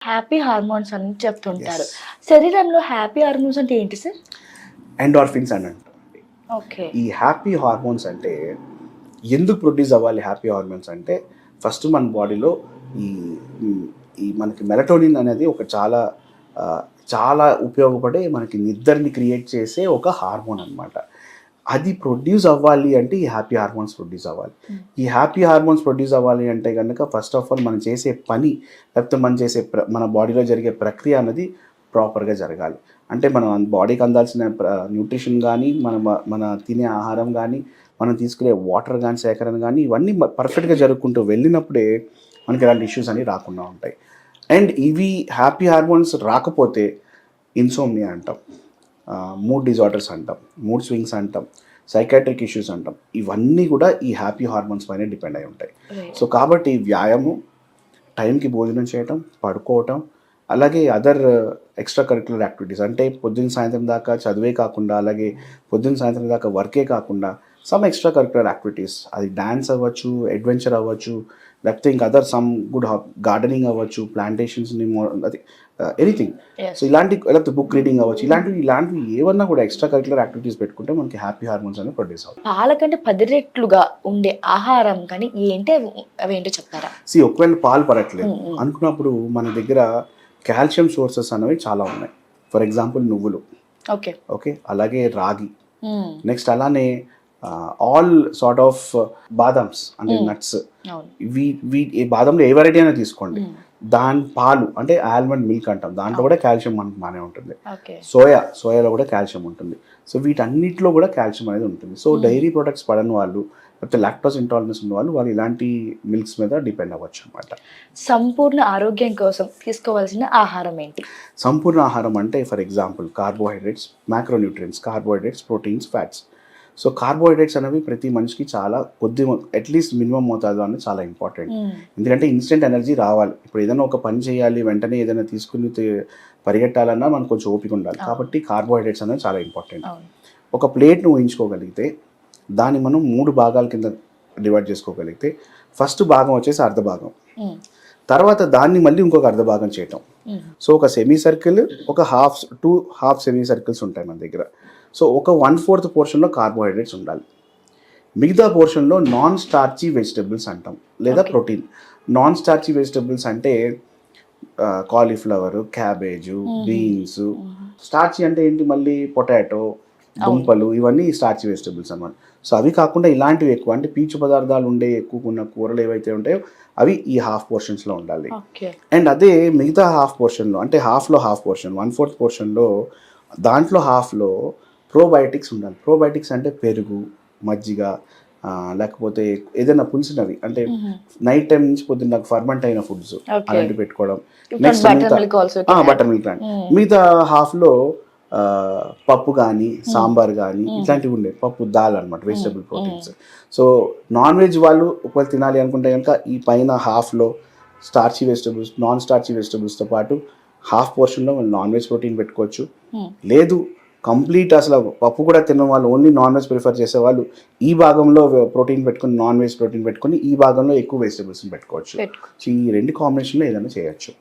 Happy hormones అని చెప్తుంటారు. Yes. శరీరంలో హ్యాపీ హార్మోన్స్ అంటే ఏంటి సార్? ఎండార్ఫిన్స్ అని అంటారండి. ఓకే. ఈ హ్యాపీ హార్మోన్స్ అంటే ఎందుకు ప్రొడ్యూస్ అవ్వాలి హ్యాపీ హార్మోన్స్ అంటే ఫస్ట్ మన బాడీలో ఈ ఈ మనకి మెలటోనిన్ అనేది ఒక చాలా ఉపయోగపడే మనకి నిద్రని క్రియేట్ చేసే ఒక హార్మోన్ అనమాట. అది ప్రొడ్యూస్ అవ్వాలి అంటే ఈ హ్యాపీ హార్మోన్స్ ప్రొడ్యూస్ అవ్వాలి. ఈ హ్యాపీ హార్మోన్స్ ప్రొడ్యూస్ అవ్వాలి అంటే కనుక ఫస్ట్ ఆఫ్ ఆల్ మనం చేసే పని లేకపోతే మనం చేసే మన బాడీలో జరిగే ప్రక్రియ అనేది ప్రాపర్గా జరగాలి. అంటే మనం బాడీకి అందాల్సిన న్యూట్రిషన్ కానీ మన తినే ఆహారం కానీ మనం తీసుకునే వాటర్ కానీ సేకరణ కానీ ఇవన్నీ పర్ఫెక్ట్గా జరుపుకుంటూ వెళ్ళినప్పుడే మనకి ఇలాంటి ఇష్యూస్ అన్నీ రాకుండా ఉంటాయి. అండ్ ఇవి హ్యాపీ హార్మోన్స్ రాకపోతే ఇన్సోమ్నియా అంటాం, మూడ్ డిజార్డర్స్ అంటాం, మూడ్ స్వింగ్స్ అంటాం, సైకాట్రిక్ ఇష్యూస్ అంటాం. ఇవన్నీ కూడా ఈ హ్యాపీ హార్మోన్స్ పైన డిపెండ్ అయి ఉంటాయి. సో కాబట్టి వ్యాయామం, టైంకి భోజనం చేయటం, పడుకోవటం, అలాగే అదర్ ఎక్స్ట్రా కరిక్యులర్ యాక్టివిటీస్ అంటే పొద్దున్న సాయంత్రం దాకా చదివే కాకుండా అలాగే పొద్దున్న సాయంత్రం దాకా వర్కే కాకుండా సమ్ ఎక్స్ట్రా కరిక్యులర్ యాక్టివిటీస్, అది డ్యాన్స్ అవ్వచ్చు, అడ్వెంచర్ అవ్వచ్చు, లేకపోతే ఇంకా అదర్ సమ్ గుడ్ గార్డెనింగ్ అవ్వచ్చు, ప్లాంటేషన్స్ని అది ఎనీథింగ్. సో లేకపోతే బుక్ రీడింగ్ అవ్వచ్చు, ఇలాంటివి ఏమన్నా కూడా ఎక్స్ట్రా కరిక్యులర్ యాక్టివిటీస్ పెట్టుకుంటే మనకి హ్యాపీ హార్మోన్స్ అనేవి ప్రొడ్యూస్ అవుతాయి. పాల కంటే 10 రెట్లుగా ఉండే ఆహారం కానీ ఏంటి అవేంటో చెప్తారా? ఒకవేళ పాలు పడట్లేదు అనుకున్నప్పుడు మన దగ్గర కాల్షియం సోర్సెస్ అనేవి చాలా ఉన్నాయి. ఫర్ ఎగ్జాంపుల్ నువ్వులు, ఓకే, అలాగే రాగి, నెక్స్ట్ అలానే ఆల్ సార్ట్ ఆఫ్ బాదామ్స్ అంటే నట్స్, బాదంలో ఏ వెరైటీ అయినా తీసుకోండి, దాని పాలు అంటే ఆల్మండ్ మిల్క్ అంటాం, దాంట్లో కూడా కాల్షియం మనకు బాగానే ఉంటుంది. సోయాలో కూడా కాల్షియం ఉంటుంది. సో వీటన్నిటిలో కూడా కాల్షియం అనేది ఉంటుంది. సో డైరీ ప్రొడక్ట్స్ పడని వాళ్ళు లేకపోతే లాక్టోస్ ఇంటాలరెన్స్ ఉన్న వాళ్ళు ఇలాంటి మిల్క్స్ మీద డిపెండ్ అవ్వచ్చు అనమాట. సంపూర్ణ ఆరోగ్యం కోసం తీసుకోవాల్సిన ఆహారం ఏంటి? సంపూర్ణ ఆహారం అంటే for example carbohydrates, macronutrients, carbohydrates, proteins, fats. So carbohydrates అనేవి ప్రతి మనిషికి చాలా అట్లీస్ట్ మినిమం మోతాదు అనేది చాలా ఇంపార్టెంట్. ఎందుకంటే ఇన్స్టెంట్ ఎనర్జీ రావాలి. ఇప్పుడు ఏదైనా ఒక పని చేయాలి, వెంటనే ఏదైనా తీసుకుని పరిగెట్టాలన్నా మనకు కొంచెం ఓపిక ఉండాలి. కాబట్టి కార్బోహైడ్రేట్స్ అనేది చాలా ఇంపార్టెంట్. ఒక ప్లేట్ను ఊహించుకోగలిగితే దాన్ని మనం 3 భాగాల కింద డివైడ్ చేసుకోగలిగితే ఫస్ట్ భాగం వచ్చేసి అర్ధ భాగం, తర్వాత దాన్ని మళ్ళీ ఇంకొక అర్ధ భాగం చేయటం. సో ఒక సెమీ సర్కిల్, ఒక టూ హాఫ్ సెమీ సర్కిల్స్ ఉంటాయి మన దగ్గర. సో ఒక 1/4 పోర్షన్లో కార్బోహైడ్రేట్స్ ఉండాలి. మిగతా పోర్షన్లో నాన్ స్టార్చీ వెజిటబుల్స్ అంటాం లేదా ప్రోటీన్. నాన్ స్టార్చీ వెజిటబుల్స్ అంటే కాలీఫ్లవర్, క్యాబేజు, బీన్స్. స్టార్చీ అంటే ఏంటి మళ్ళీ పొటాటో, దుంపలు, ఇవన్నీ స్టార్చీ వెజిటబుల్స్ అన్నమాట. సో అవి కాకుండా ఇలాంటివి ఎక్కువ అంటే పీచు పదార్థాలు ఉండే ఎక్కువ ఉన్న కూరలు ఏవైతే ఉంటాయో అవి ఈ హాఫ్ పోర్షన్స్లో ఉండాలి. అండ్ అదే మిగతా హాఫ్ పోర్షన్లో అంటే హాఫ్లో హాఫ్ పోర్షన్ 1/4 పోర్షన్లో దాంట్లో హాఫ్లో ప్రోబయోటిక్స్ ఉండాలి. ప్రోబయోటిక్స్ అంటే పెరుగు, మజ్జిగ, లేకపోతే ఏదైనా పులిసినవి అంటే నైట్ టైం నుంచి పొద్దున్న నాకు ఫర్మెంట్ అయిన ఫుడ్స్ అలాంటివి పెట్టుకోవడం. నెక్స్ట్ బటర్ మిల్క్ కానీ మిగతా హాఫ్లో పప్పు కానీ సాంబార్ కానీ ఇట్లాంటివి ఉండే పప్పు, దాల్ అనమాట, vegetable proteins. So non veg వాళ్ళు ఒకవేళ తినాలి అనుకుంటే కనుక ఈ పైన హాఫ్లో స్టార్చీ వెజిటబుల్స్, నాన్ స్టార్చీ వెజిటబుల్స్తో పాటు హాఫ్ పోర్షన్లో నాన్ వెజ్ ప్రోటీన్ పెట్టుకోవచ్చు. లేదు కంప్లీట్ అసలు పప్పు కూడా తిన్న వాళ్ళు ఓన్లీ నాన్ వెజ్ ప్రిఫర్ చేసే వాళ్ళు ఈ భాగంలో ప్రోటీన్ పెట్టుకుని నాన్ వెజ్ ప్రోటీన్ పెట్టుకుని ఈ భాగంలో ఎక్కువ వెజిటబుల్స్ పెట్టుకోవచ్చు. ఈ 2 కాంబినేషన్లో ఏదైనా చేయొచ్చు.